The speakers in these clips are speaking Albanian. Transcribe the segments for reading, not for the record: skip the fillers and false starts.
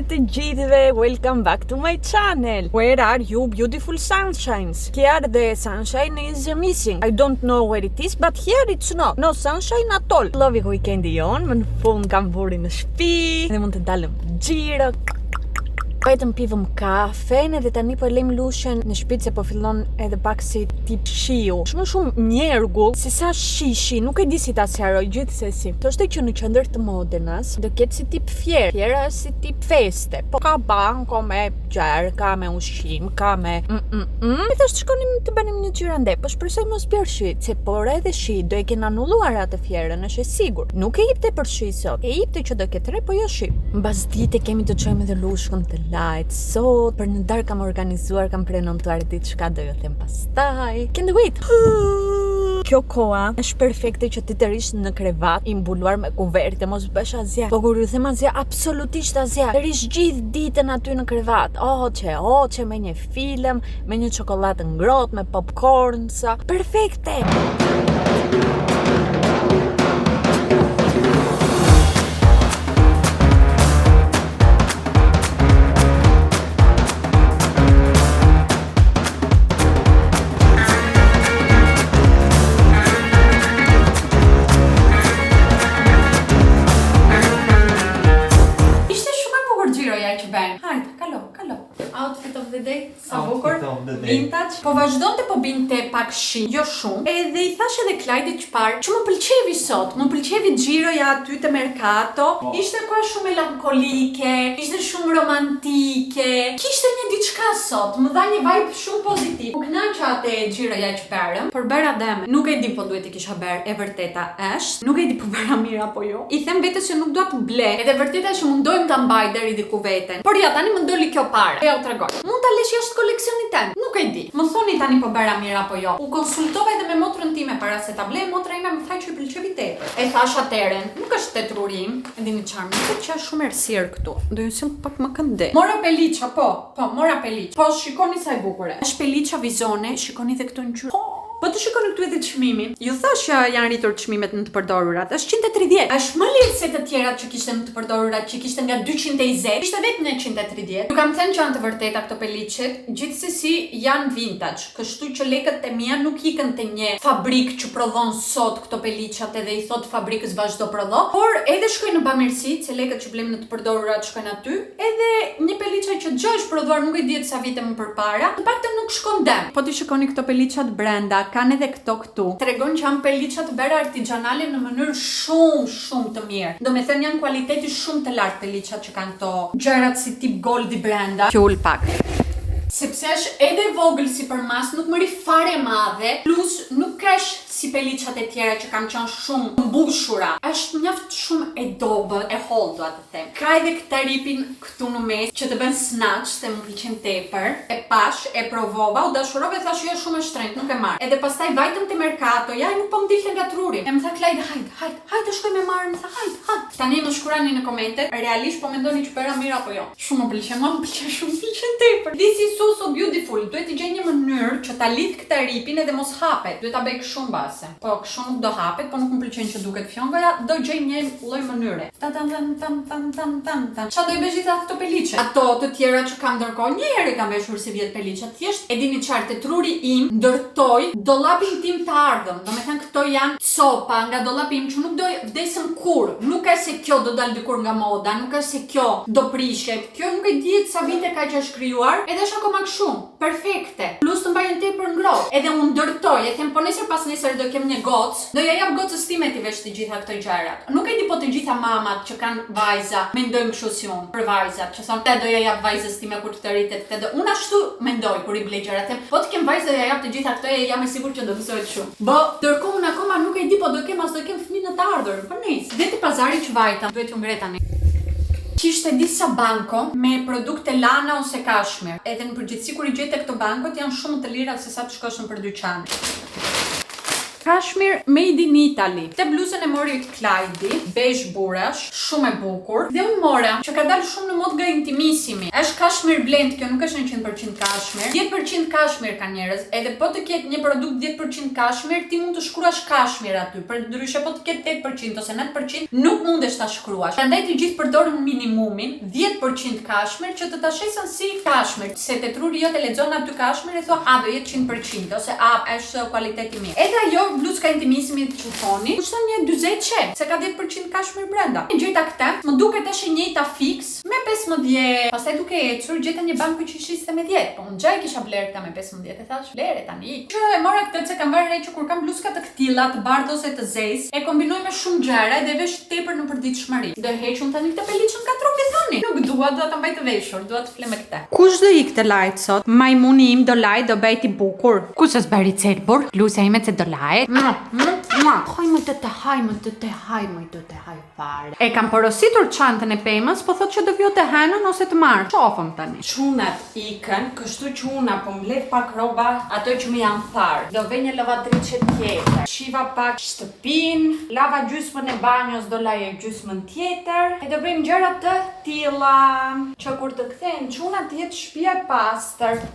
të gjithëve, welcome back to my channel. Where are you beautiful sunshines? Here the sunshine is missing. I don't know where it is, but here it's not. No sunshine at all. Love weekendi jon, më në fund kam vuri në shtëpi dhe mund të dalëm xhiro. Vetëm pivëm kafen edhe tani po lejm lushen në shtëpi se po fillon edhe pak si tip shiu. Shumë mjergull, si sa shishi, nuk e di si ta sqaroj gjithsesi. Thoshte që në qendër të Modenës do ketë si tip fier. Fiera është si tip feste. Po ka banko me gjerë, ka me ushqim, ka me Mi thashtë shkonim të bënim një gjyrande, po shpresoj mos bjerë shi, se por edhe shi do e kena anulluar atë fjerën, është e sigur. Nuk e jepte për shi sot, e jepte që do ketë re, po jo shi. Mbas dite kemi të çojmë edhe lushkën të lajt sot, për në darë kam organizuar, kam prenotuar diçka, do ju them pastaj. Can't wait. Kjo koha është perfekte që ti të rish në krevat, i mbuluar me kuverte, mos bësh asgjë. Po kur ju them asgjë, absolutisht asgjë. Rish gjithë ditën aty në krevat. Oçe me një film, me një çokoladë ngrohtë, me popcorn, sa perfekte. Outfit of the day, sa bukur, vintage. Po vazhdonte po binte pak shi, jo shumë. Edhe I thash edhe Klajdit çfarë, që më pëlqevi sot, më pëlqevi xhiroja aty te Mercato. Ishte koha shumë melankolike, ishte shumë romantike. Kishte një diçka sot, më dha një vibe shumë pozitiv. U kënaqa atë xhiroja që bërëm, por bëra dëm. Nuk e di po duhet I kisha bërë, e vërteta është. Nuk e di po bëra mirë apo jo. I them vetes që nuk dua të ble. Edhe vërteta që mundojmë ta mbaj deri diku veten. Por ja tani më doli kjo para. Ja u tregoj. Mund ta lesh jashtë koleksionit tem. Nuk e di. Më thoni tani po bëra mirë apo jo. U konsultova edhe me motrën time para se ta blej. Motra ime më tha që I pëlqevi tepër. E thash atëren, nuk është tetrurim. E dini çfarë, nuk që është shumë errësirë këtu. Do ju sjell pak më këndë. Mora peliça, po, mora peliç. Po shikoni sa e bukur është. Është peliça vizone, shikoni edhe këtu në gjyrë. Po të shikoni këtu edhe çmimin. Ju thash që janë rritur çmimet në të përdorurat. Është 130. Është më lirë se të tjerat që kishte në të përdorurat, që kishte nga 220. Ishte vetëm 130. Ju kam thënë që janë të vërteta këto pelicet, gjithsesi janë vintage. Kështu që lekët e mia nuk ikën te një fabrikë që prodhon sot këto peliçat edhe I thot fabrikës vazhdo prodho, por edhe shkojnë në bamirësi, se lekët që blejmë në të përdorurat shkojnë aty, edhe një peliçë që gjë është prodhuar nuk e diet sa vite më përpara, të paktën nuk shkon dëm. Po ti shikoni këto peliçat brenda, kanë edhe këtu. Tregon që janë peliça të bëra artizanale në mënyrë shumë të mirë. Domethënë janë kualiteti shumë të lartë peliçat që kanë këto gjërat si tip goldi brenda. Qul pak. Sepse është edhe vogël si për mas, nuk më ri fare madhe, plus nuk është si peliçat e tjera që kanë qenë shumë mbushura. Është mjaft shumë e dobët, e hollë do të them. Ka edhe këtë ripin këtu në mes që të bën snatch, se më pëlqen tepër. E pash, e provova, u dashurova, thash jo shumë e shtrenjtë, nuk e marr. Edhe pastaj vajtëm te Mercato, ja nuk po më dilte nga truri. E më tha Klajdi, hajde shkoj me marr, më tha, hajde. Tani më shkruani në komente, realisht po mendoni që bëra mirë apo jo. Shumë më pëlqen shumë tepër. This is so beautiful. Duhet të gjej një mënyrë që ta lidh këtë ripin edhe mos hapet. Duhet ta bëj kështu mbase. Po kështu nuk do hapet, po nuk më pëlqen që duket fjongoja, do gjej një lloj mënyre. Çfarë do I bëj gjithë këto peliçe? Ato të tjera që kam ndërkohë, një herë kam veshur si vjet peliçe, thjesht e dini çfarë, te truri im ndërtoi dollapin tim të ardhëm. Domethënë këto janë copa nga dollapi im që nuk do vdesën kur. Nuk është se kjo do dal dikur nga moda, nuk është se kjo do prishet. Kjo nuk e diet sa vite ka që është krijuar, edhe është akoma kështu. Perfekte. Plus të mbajnë tepër ngrohtë. Edhe unë ndërtoj, e them po nesër pas nesër do kem një gocë, do ja jap gocës time ti vesh të gjitha këto gjërat. Nuk e di po të gjitha mamat që kanë vajza mendojnë kështu si unë për vajzat, që thonë te do ja jap vajzës time kur të rritet, te do. Unë ashtu mendoj kur I blej gjërat. Po të kem vajzë do ja jap të gjitha këto, e jam e sigurt që do mësohet shumë. Po, ndërkohë unë akoma nuk e di po do kem as do kem fëmijë në të ardhur. Po nice. Deti pazari që vajta, duhet ju ngre tani. Kishte disa banko me produkte lana ose kashmir. Edhe në përgjithësi kur I gjete këto bankot janë shumë të lira se sa të shkosh në dyqan. Kashmir Made in Italy. Këtë bluzën e mori Clyde, beige burash, shumë e bukur. Dhe unë mora, që ka dalë shumë në modë nga intimissimi. Është kashmir blend, kjo nuk është 100% kashmir. 10% kashmir ka njerëz, edhe po të ketë një produkt 10% kashmir, ti mund të shkruash kashmir aty. Përndryshe po të ketë 8% ose 9%, nuk mundesh ta shkruash. Prandaj të gjithë përdorin minimumin 10% kashmir që të ta shesin si kashmir. Se te truri jote lexon aty kashmir e thua, a do jetë 100% ose a është kualiteti mirë. Edhe ajo bluzka intimissimi që thoni, kushton një 40 çe, se ka 10% kashmir brenda. E gjeta këtë, më duket është e njëjta fix me 15. Pastaj duke ecur gjeta një banku që ishte me 10. Po unë gjaj kisha bler këta me 15 e thash, bler tani. Që e mora këtë se kam marrë re që kur kam bluzka të këtilla, të bardhë ose të zezë, e kombinoj me shumë gjëra dhe vesh tepër në përditshmëri. Do hequn tani këtë peliçën ka trupi thoni. Nuk dua ta mbaj të veshur, dua të fle me këtë. Kush do ikte lajt sot? Majmuni im do lajt, do bëjti bukur. Kush është bëri celbur? Bluza ime se do lajt. Hajmë të haj fare. E kam porositur çantën e pemës, po thotë që do vjo të henën ose të marr. Qofëm tani. Çunat ikën, kështu që una po mbledh pak rroba, ato që më janë tharë. Do vë një lavatriçe tjetër. Shiva pak shtëpinë, lava gjysmën e banjos, do laje gjysmën tjetër. E do bëjmë gjëra të tilla që kur të kthehen çunat të jetë shtëpia e pastër.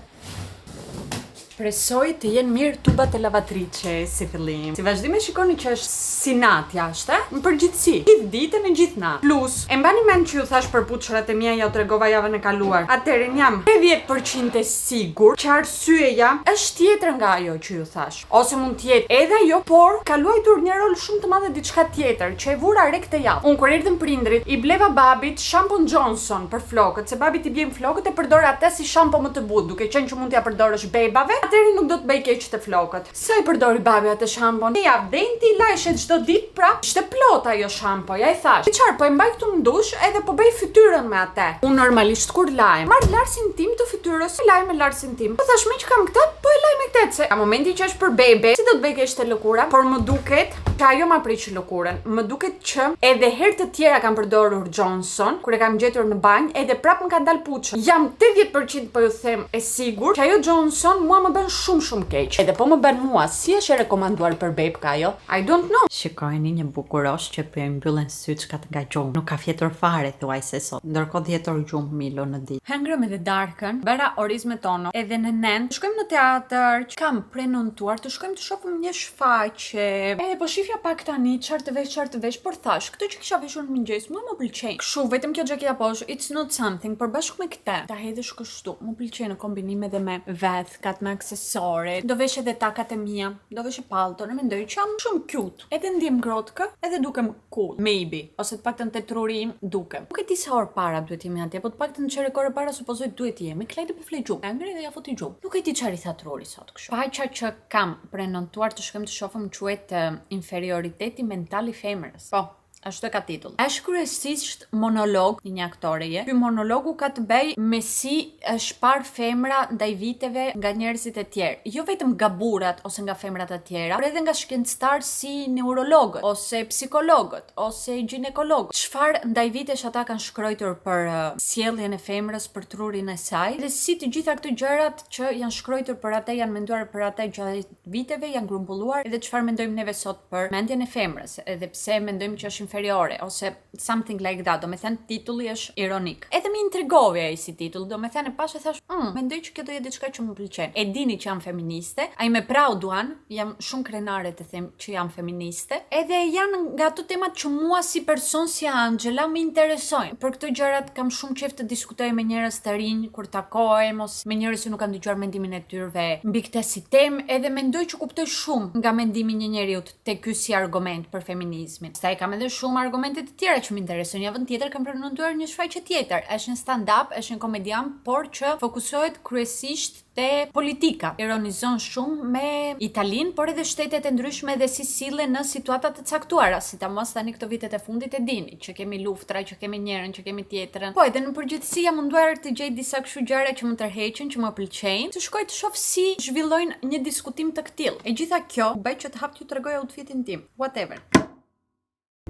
Presoj të jenë mirë tubat e lavatriçe si fillim. Si vazhdime shikoni që është si natë jashtë, në përgjithësi, gjithë ditën e gjithë natë. Plus, e mbani mend që ju thash për puçrat e mia, ja u tregova javën e kaluar. Atëherë jam 90% e sigurt që arsyeja është tjetër nga ajo që ju thash. Ose mund të jetë edhe ajo, por ka luajtur një rol shumë të madh diçka tjetër, që e vura re këtë javë. Unë kur erdhën prindrit, i bleva babit shampon Johnson për flokët, se babit i bjen flokët e përdor atë si shampo më të butë, duke qenë që mund t'ia përdorësh bebave. Atëherë nuk do të bëj keq të flokët. Sa i përdori babi atë shampon? E javë denti lajshet çdo ditë prap. Ishte plot ajo shampo. Ja i thash. Çfarë po e mbaj këtu në dush edhe po bëj fytyrën me atë. Unë normalisht kur lajm, marr larsin tim të fytyrës, laj me larsin tim. Po thash më që kam këtë, po e laj me këtë se. Ka momenti që është për bebe, si do të bëj keq të lëkura, por më duket që ajo ma prish lëkurën. Më duket që edhe herë të tjera kam përdorur Johnson, kur e kam gjetur në banjë, edhe prap më ka dal puçë. Jam 80% po ju them e sigurt që ajo Johnson mua më bën shumë keq. Edhe po më bën mua, si është e rekomanduar për bebka ajo? I don't know. Shikojeni një bukurosh që po e mbyllen syçkat nga gjumë. Nuk ka fjetur fare thuajse sot. Ndërkohë 10 orë gjumë Milo në ditë. Hengrëm edhe darkën, bëra orizme tono, edhe në nën. Shkojmë në teatr, që kam prenotuar të shkojmë të shohim një shfaqje. Edhe po shifja pak tani çfarë të vesh, por thash, këtë që kisha veshur në mëngjes, mua më pëlqejnë. Kështu vetëm kjo xhaketa poshtë, it's not something, por bashkë me këtë. Ta hedhësh kështu. Më pëlqen në kombinim edhe me vethkat, me aksesore. Do vesh edhe takat e mia, do vesh pallton, mendoj që jam shumë cute. Edhe ndjem grotkë, edhe dukem cool, maybe, ose të paktën te truri im dukem. Nuk e di sa orë para duhet jemi atje, po të paktën çere orë para supozoj duhet jemi. Klajti po flet gjumë. Ngri dhe ja foti gjumë. Nuk e di çfarë i tha truri sot kështu. Faqja që kam prenotuar të shkojmë të shohim quhet inferioriteti mental i femrës. Po, ashtu e ka titull. Është kryesisht monolog një aktoreje. Ky monologu ka të bëj me si është parë femra ndaj viteve nga njerëzit e tjerë. Jo vetëm nga burrat ose nga femrat e tjera, por edhe nga shkencëtar si neurologët ose psikologët ose ginekologët. Çfarë ndaj vitesh ata kanë shkruar për sjelljen e femrës, për trurin e saj, dhe si të gjitha këto gjërat që janë shkruar për atë, janë menduar për atë gjatë viteve, janë grumbulluar, edhe çfarë mendojmë neve sot për mendjen e femrës, edhe pse mendojmë që është inferiore ose something like that. Do me thënë titulli është ironik. Edhe më intrigove ai si titull. Do me thënë pas e thash, mendoj që kjo do jetë diçka që më pëlqen. E dini që jam feministe, ai me prauduan, jam shumë krenare të them që jam feministe. Edhe janë nga ato temat që mua si person si Angela më interesojnë. Për këto gjërat kam shumë qejf të diskutoj me njerëz të rinj kur takohem ose me njerëz që nuk kanë dëgjuar mendimin e tyre mbi këtë si temë, edhe mendoj që kuptoj shumë nga mendimi i një njeriu te ky si argument për feminizmin. Staj kam edhe shumë argumente të tjera që më interesojnë. Javën tjetër kam prenotuar një shfaqje tjetër. Është një stand-up, është një komedian, por që fokusohet kryesisht te politika. Ironizon shumë me Italinë, por edhe shtetet e ndryshme dhe si sillen në situata të caktuara, sidomos tani këto vitet e fundit e dini, që kemi luftra, që kemi njërin, që kemi tjetrën. Po edhe në përgjithësi jam munduar të gjej disa kështu gjëra që më tërheqin, që më pëlqejnë, të shkoj të shoh si zhvillojnë një diskutim të këtill. E gjitha kjo bëj që të hap t'ju tregoj outfitin tim. Whatever.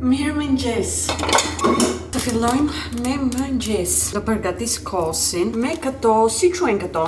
Mirë mëngjes. Të fillojmë me mëngjes. Do përgatis kosin me këto, si quhen këto?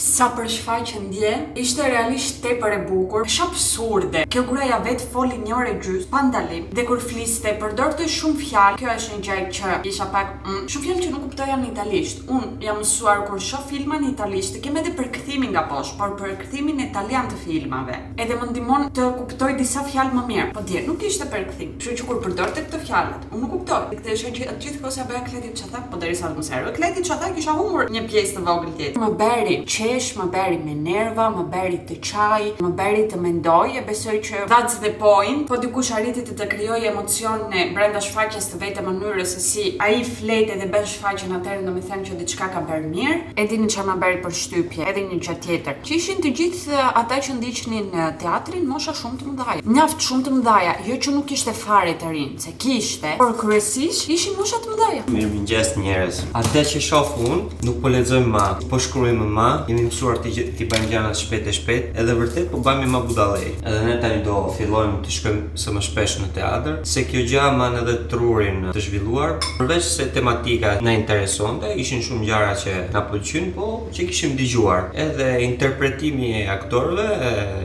Sa për shfaqen dje, ishte realisht tepër e bukur, është absurde. Kjo gruaja vetë foli 1 orë gjys pa ndalim, dhe kur fliste përdorte shumë fjalë. Kjo është një gjë që isha pak shumë fjalë që nuk kuptoja në italisht. Unë jam mësuar kur shoh filma në italisht, kem edhe përkthimin nga poshtë, por përkthimin italian të filmave. Edhe më ndihmon të kuptoj disa fjalë më mirë. Po dje nuk ishte përkthim. Kështu që kur përdorte këto fjalët, unë nuk kuptoj. Këtë është që gjithkohë sa bëja Kleti çata, po derisa të mos harroj Kleti çata kisha humbur një pjesë të vogël tjetër. Më bëri qesh, më bëri me nerva, më bëri të çaj, më bëri të mendoj, e besoj që that's the point. Po dikush arriti të krijojë emocione brenda shfaqjes të vetë mënyrës se si ai flet edhe bën shfaqjen, atëherë domethënë që diçka ka bërë mirë. E dini çfarë më bëri përshtypje, edhe një gjë tjetër. Që ishin të gjithë ata që ndiqnin teatrin mosha shumë të mëdha. Mjaft shumë të mëdha, jo që nuk ishte fare të rinj, se kishte, por kryesisht ishin mosha të mëdha. Mirëmëngjes njerëz. Atë që shoh unë, nuk po lexojmë më, po shkruajmë më, jemi mësuar të bëjmë gjërat shpejt e shpejt, edhe vërtet po bëjmë më budallëj. Edhe ne tani do fillojmë të shkojmë së më shpesh në teatr, se kjo gjë më kanë edhe trurin të zhvilluar. Përveç se tematika na interesonte, ishin shumë gjëra që na pëlqyn, po që kishim dëgjuar. Edhe interpretimi i aktorëve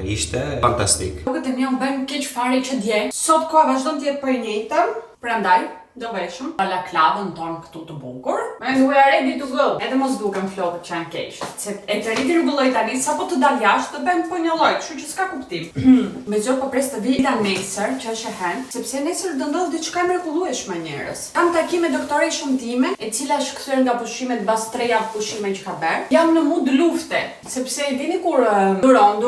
ishte fantastik. Duket e mia u bën keq fare që dje. Sot koha vazhdon të jetë po e njëjta, prandaj do veshëm balaklavën tonë këtu të bukur. And we are ready to go. Edhe mos duken flokët që janë keq. Se e të rriti rregulloj tani sapo të dal jashtë të bëjmë po një lloj, kështu që s'ka kuptim. Me zor po pres të vi ida nesër, që është e hen, sepse nesër do ndodh diçka mrekullueshme njerëz. Kam takim me doktoreshën time, e cila është kthyer nga pushimet mbas 3 javë pushime që ka bërë. Jam në mood lufte, sepse e dini kur duron.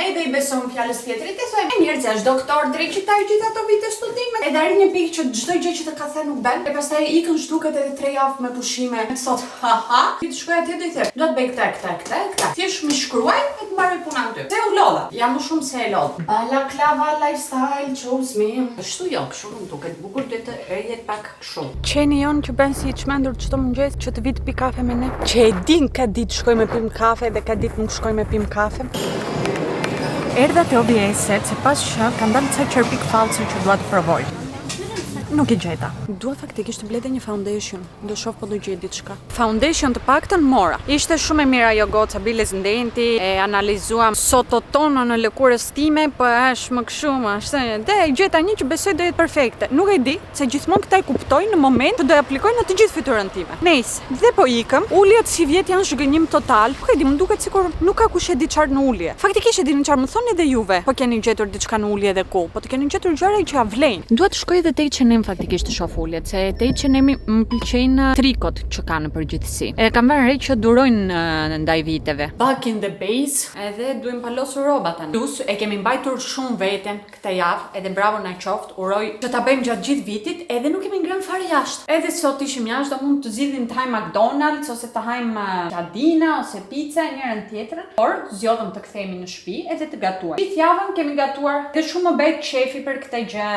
Edhe I beson fjalës tjetrit, e thoj, njerëz është doktor drejt që ta gjithë ato vite studime. Edhe arrin një pikë që çdo gjë që të ka thënë nuk bën. E pastaj ikën shtuket edhe 3 javë me pushime. Sot, ti të shkoj atje do I them, do të bëj këtë. Thjesht më shkruaj e të mbaroj punën aty. Se u lodha. Jam më shumë se e lodh. Balaklava lifestyle chose me. Kështu jo, kështu nuk duket bukur, duhet të rrihet pak shumë. Qeni jon që bën si I çmendur çdo mëngjes që të vit pi kafe me ne. Që e din ka ditë shkoj me pim kafe dhe ka ditë nuk shkoj me pim kafe. Erdha te OBS-et, se pas që ka ndalë ca qërpik falsë që dua të provoj. Nuk I gjeta. Dua faktikisht të blej një foundation. Do shoh po do gjej diçka. Foundation të paktën mora. Ishte shumë e mirë ajo goca Biles Ndenti, e analizuam sototono në lëkurës time, po është më kështu më ashtu. Dhe gjeta një që besoj do jetë perfekte. Nuk e di, se gjithmonë këtë e kuptoj në moment që do e aplikoj në të gjithë fytyrën time. Nice. Dhe po ikëm, uljet si vjet janë zhgënjim total. Po e di, më duket sikur nuk ka kush e di çfarë në ulje. Faktikisht e dini çfarë më thoni edhe juve. Po keni gjetur diçka në ulje dhe ku? Po të keni gjetur gjëra që ja vlejnë. Dua të shkoj edhe te H&M faktikisht të shoh uljet, se te H&M më pëlqejnë trikot që kanë në përgjithësi. E kam vënë re që durojnë ndaj viteve. Back in the base, edhe duhem palosur rroba tani. Plus e kemi mbajtur shumë veten këtë javë, edhe bravo na qoftë, uroj që ta bëjmë gjatë gjithë vitit, edhe nuk kemi ngrënë fare jashtë. Edhe sot ishim jashtë, do mund të zgjidhim të hajmë McDonald's ose të hajmë Gjadina ose pica njërin tjetrën, por zgjodhëm të kthehemi në shtëpi edhe të gatuar. Gjithë javën kemi gatuar dhe shumë më bëhet shefi për këtë gjë.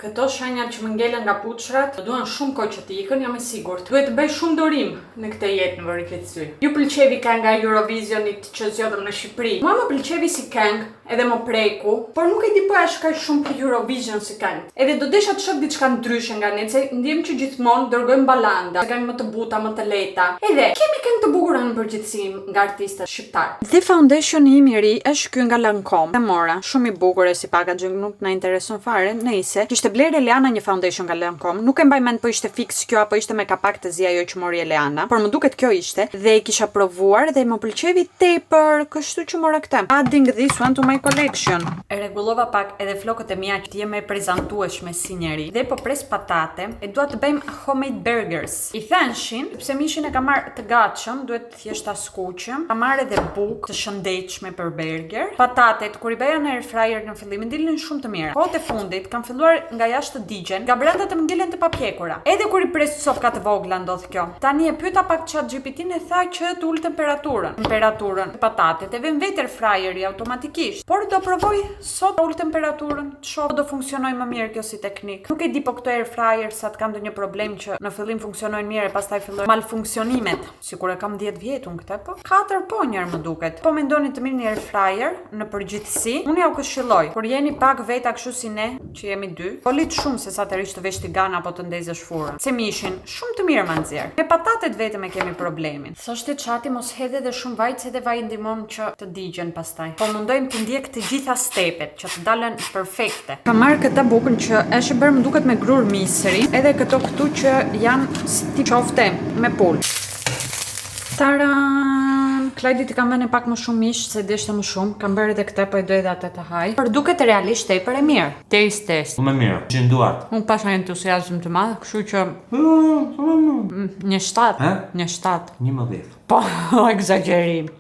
Këto shenjat që më ngelen nga puçrat, duan shumë kohë që të ikën, jam e sigurt. Duhet të bëj shumë durim në këtë jetë në vërtetësi. Ju pëlqevi kënga e Eurovisionit që zgjodhëm në Shqipëri. Mua më pëlqevi si këngë, edhe më preku, por nuk e di po është kaq shumë për Eurovision si këngë. Edhe do desha të shoh diçka ndryshe nga ne, se ndjem që gjithmonë dërgojmë balanda, këngë më të buta, më të lehta. Edhe kemi këngë të bukura në përgjithësi nga artistët shqiptar. Dhe foundationi im I ri është ky nga Lancome. E mora, shumë I bukur e si packaging, nuk na intereson fare, nëse kishte bler Eleana një foundation nga Lancome, nuk e mbaj mend po ishte fix kjo apo ishte me kapak të zi ajo që mori Eleana, por më duket kjo ishte dhe e kisha provuar dhe më pëlqevi tepër, kështu që mora këtë. Adding this one to my collection. E rregullova pak edhe flokët e mia që ti më prezantueshme si njeri dhe po pres patate e dua të bëjmë homemade burgers. I thënshin, sepse mishin e kam marrë të gatshëm, duhet thjesht ta skuqem. Kam marrë edhe bukë të shëndetshme për burger. Patatet kur I bëja në air fryer në fillim dilnin shumë të mira. Kohët e fundit kam filluar nga jashtë të digjen, nga brenda të më ngelen të papjekura. Edhe kur I pres sofka të vogla ndodh kjo. Tani e pyeta pak ChatGPT-n e tha që të ul temperaturën të patatet e vën vetë air fryeri automatikisht. Por do provoj sot ul temperaturën, të shoh do funksionojë më mirë kjo si teknik. Nuk e di po këto air fryer sa të kanë ndonjë problem që në fillim funksionojnë mirë e pastaj fillojnë malfunksionimet. Sikur e kam 10 vjetun këtë, po 4 po njëherë më duket. Po mendoni të mirë një air fryer në përgjithësi, unë ja u këshilloj. Kur jeni pak veta kështu si ne, që jemi dy, po Folit shumë se sa të rish të vesh tigan apo të ndezësh furrën. Se mi ishin shumë të mirë ma nxjerr. Me patatet vetëm e kemi problemin. Thoshte çati mos hedhe dhe shumë vaj se dhe vaj ndihmon që të digjen pastaj. Po mundojmë të ndjek të gjitha stepet që të dalen perfekte. Kam marrë këtë bukën që është bërë më duket me grur misri, edhe këto këtu që janë si qofte me pul. Taran! Klajdi t'i kam vënë pak më shumë mish se deshte më shumë. Kam bërë edhe këtë, po e do edhe atë të haj. Por duket realisht tepër e mirë. Test. Më mirë, që nduart. Unë pasha entuziazm të madh, kështu që një 7. Një 7. 11. Po, egzagerim.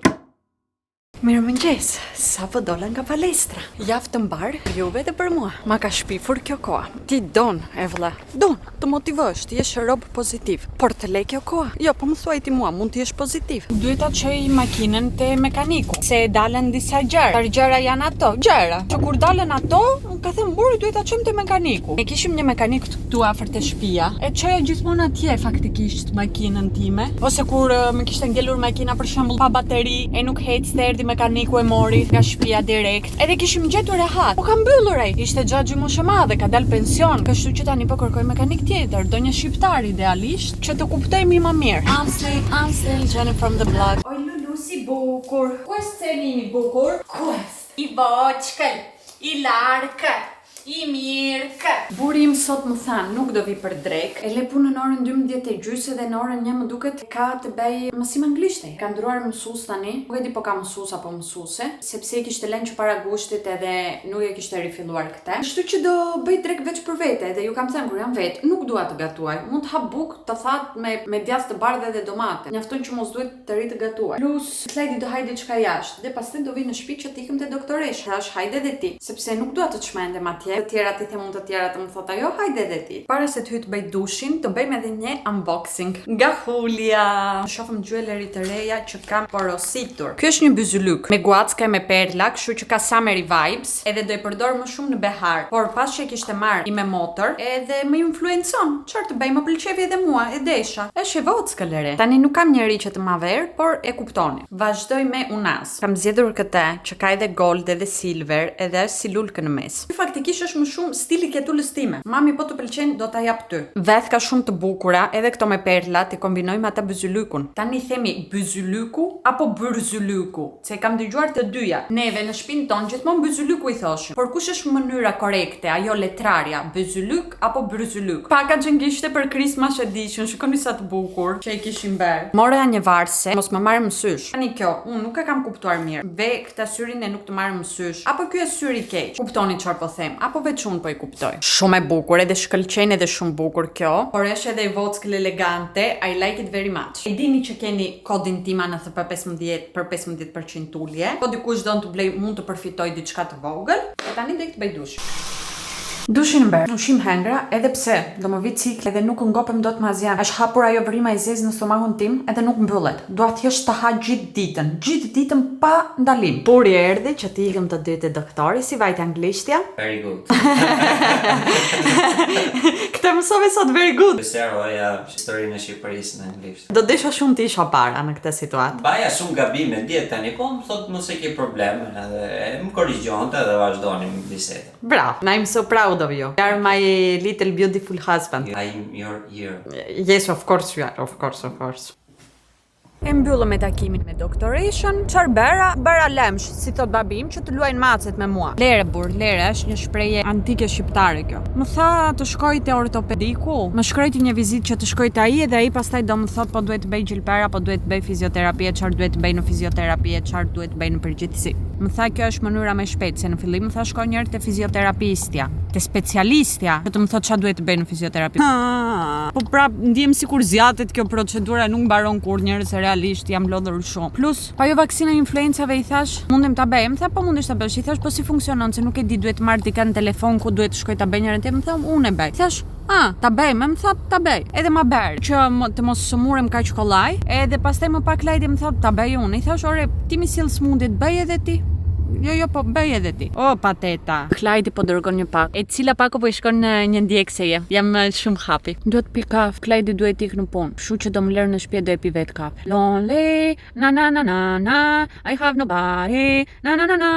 Mirëmëngjes, sa po dola nga palestra. Javë të mbar, juve dhe për mua. Ma ka shpifur kjo koha. Ti don, e vëlla. Don, të motivosh, ti jesh rob pozitiv. Por të le kjo koha. Jo, po më thuaj ti mua, mund të jesh pozitiv. Duhet ta çoj makinën te mekaniku. Se dalen disa gjëra. Tar gjëra janë ato. Gjëra. Që kur dalen ato, ka thënë burri duhet ta çojmë te mekaniku. Ne kishim një mekanik këtu afër te shtëpia. E çoja gjithmonë atje faktikisht makinën time. Ose kur më kishte ngelur makina për shembull pa bateri, e nuk ecste, erdhi mekaniku e mori nga shtëpia direkt. Edhe kishim gjetur rehat. Po ka mbyllur ai. Ishte gjaxhi më shumë madhe, ka dal pension. Kështu që tani po kërkoj mekanik tjetër, do një shqiptar idealisht që të kuptojmë më mirë. I'm still Jenny from the block. Oj Lulu si bukur. Ku është cenimi bukur? Ku është? I boçkël, i larkë, i mirkë. Buri im sot më than, nuk do vi për drek. E le punën në orën 12:30 dhe në orën 1 më duket ka të bëj mësim anglisht. Ka ndruar mësues tani. Nuk e di po ka mësues apo mësuese, sepse e kishte lënë që para gushtit edhe nuk e kishte rifilluar këtë. Kështu që do bëj drek veç për vete dhe ju kam thënë kur jam vet, nuk dua të gatuaj. Mund të hap bukë të thatë me djathë të bardhë dhe domate. Mjafton që mos duhet të ri të gatuaj. Plus, Klajdi do hajde diçka jashtë dhe pastaj do vi në shtëpi që të ikim te doktoresh. Thash hajde edhe ti, sepse nuk dua të çmendem atje. Të tjerat i them të tjerat të më thot ajo hajde edhe ti. Para se të hyj të bëj dushin, të bëjmë edhe një unboxing nga Julia. Shohim jewelry të reja që kam porositur. Ky është një byzylyk me guacka me perla, kështu që ka summery vibes, edhe do e përdor më shumë në behar. Por pas që e kishte marr i me motor, edhe më influencon. Çfarë të bëj, më pëlqevi edhe mua, e desha. Është e vockël e re. Tani nuk kam njerëj që të ma ver, por e kuptoni. Vazhdoj me unas. Kam zgjedhur këtë që ka edhe gold edhe silver, edhe është si lulkë në mes. Faktikisht është më shumë stili ketulës time. Mami po të pëlqen do ta jap ty. Veth ka shumë të bukura, edhe këto me perla, ti kombinojmë ata byzylykun. Tani themi byzylyku apo byrzylyku, se kam dëgjuar të dyja. Neve në shtëpinë tonë gjithmonë byzylyku i thoshim. Por kush është mënyra korrekte, ajo letrarja, byzylyk apo byrzylyk? Packaging ishte për Christmas edition, shikoni sa të bukur që i kishim bërë. Mora një varse, mos më marrë mësysh. Tani kjo, unë nuk e kam kuptuar mirë. Ve këtë syrin e nuk të marrë mësysh. Apo ky është syri i keq. Kuptoni çfarë po them? Apo veç unë po i kuptoj. Shumë e bukur, edhe shkëlqen edhe shumë bukur kjo, por është edhe i vockël elegante. I like it very much. E dini që keni kodin tim ANTH për 15% ulje. Po dikush don të blej mund të përfitoj diçka të vogël. E tani do të bëj dush. Dushin mber, ushim hengra, edhe pse do më vi cikl edhe nuk ngopem dot më asgjë. Është hapur ajo vrima e zezë në stomakun tim edhe nuk mbyllet. Dua thjesht të ha gjithë ditën pa ndalim. Puri erdhi që të ikëm të dy te doktori, si vajte anglishtja? Very good. Këtë mësove sot very good. Pëseroja historinë e Shqipërisë në anglisht. Do desha shumë të isha para në këtë situatë. Baja shumë gabime dje tani, po më thot mos e ke problem, edhe më korrigjonte dhe vazhdonim bisedën. Bravo, I'm so proud of you. You are my little beautiful husband. I'm your ear. Yes, of course you are. Of course. E mbyllëm me takimin me doktoreshën. Çfarë bëra lemsh, si thot babim, që të luajnë macet me mua. Lere është një shprehje antike shqiptare kjo. Më tha të shkoj te ortopediku, më shkrojti një vizitë që të shkoj te ai dhe ai pastaj do më thot po duhet të bëj gjilpera, po duhet të bëj fizioterapi, çfarë duhet të bëj në fizioterapi, çfarë duhet të bëj në përgjithësi. Më tha kjo është mënyra më e shpejtë, se në fillim më tha shkoj një herë te fizioterapistja, te specialistja, që të më thot çfarë duhet të bëj në fizioterapi. Po prap ndiem sikur zjatet kjo procedura, nuk mbaron kurrë, se realisht jam lodhur shumë. Plus, pa jo vaksina influencave i thash, mundem ta bëj. Më tha po mundesh ta bësh. I thash po si funksionon, se nuk e di, duhet marr dikën në telefon ku duhet të shkoj ta bëj njërin tjetër. Më tha unë e bëj. I thash, ta bëj, më tha ta bëj. Edhe ma bër, që të mos sëmurem kaq kollaj, edhe pastaj më pak lajdi më tha ta bëj unë. I thash, ore, ti më sill smundje të bëj edhe ti. Jo, po bëj edhe ti. O, pateta. Clyde po dërgon një pak. E cila pako po i shkon në një ndjekseje. Jam shumë happy. Duhet pi kafë. Clyde duhet ik në punë. Kështu që do më lërë në shtëpi do e pi vet kafë. Lonely, na na na na na, I have nobody, na na na na.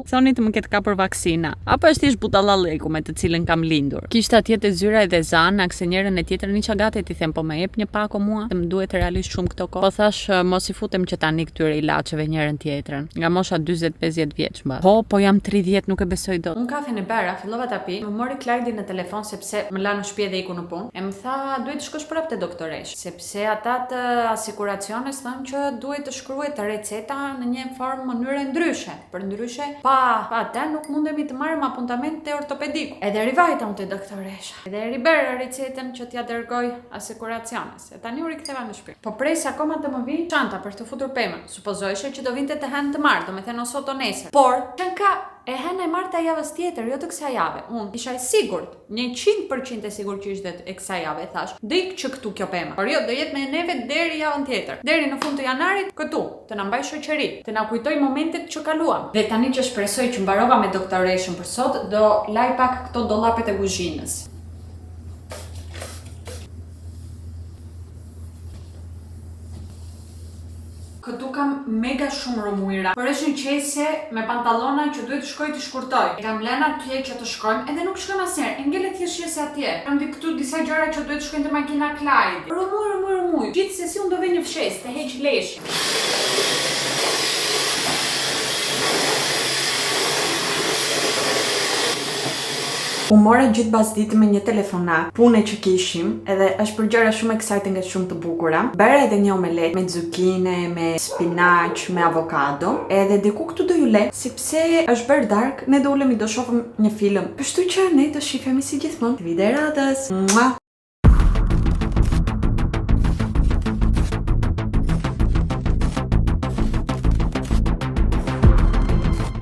Soni të më ketë kapur vaksina. Apo është thjesht butallalleku me të cilën kam lindur. Kishte atje te zyra edhe Zana, se njërën e tjetrën i çagate ti them po më jep një pako mua, të më duhet realisht shumë këto kohë. Po thash mos i futem që tani këtyre ilaçeve njërën tjetrën. Nga mosha 40-50 vjeç mba. Po jam 30, nuk e besoj dot. Un kafen e bera, fillova ta pi. Më mori Clyde në telefon sepse më la në shtëpi dhe iku në punë. E më tha, duhet të shkosh prapë te doktoresh, sepse ata të asiguraciones thonë që duhet të shkruhet receta në një mënyrë ndryshe. Përndryshe, pa atë nuk mundemi të marrim apuntament te ortopediku. Edhe rivajta unë te doktoresha. Edhe ribera recetën që t'ja dërgoj asiguraciones. E tani u riktheva në shtëpi. Po pres akoma të më vi çanta për të futur pemën. Supozojshe që do vinte të hënë të martë, domethënë ose sot o nesër. Por, ka e hënë e martë javës tjetër, jo të kësaj jave. Unë isha e sigurt, 100% e sigurt që ishte e kësaj jave, thash. Do ik që këtu kjo pema. Por jo, do jetë me neve deri javën tjetër. Deri në fund të janarit, këtu, të na mbaj shoqëri, të na kujtoj momentet që kaluam. Dhe tani që shpresoj që mbarova me doktoreshën për sot, do laj pak këto dollapet e kuzhinës. Këtu kam mega shumë rumujra. Por është një qese me pantallona që duhet të shkoj të shkurtoj. Kam lënë atje që të shkojmë, edhe nuk shkojmë asnjëherë. E ngele thjesht qese atje. Kam di këtu disa gjëra që duhet të shkojnë te makina Clyde. Rumuj. Gjithsesi unë do vë një fshes, të heq leshin. U mora gjithë bazditë me një telefonat, pune që kishim, edhe është për gjëra shumë exciting e shumë të bukura. Bëra edhe një omelet me zukine, me spinaq, me avokado, edhe diku këtu do ju le, sepse është bërë dark, ne do ulemi do shohim një film. Kështu që ne do shihemi si gjithmonë. Videradës.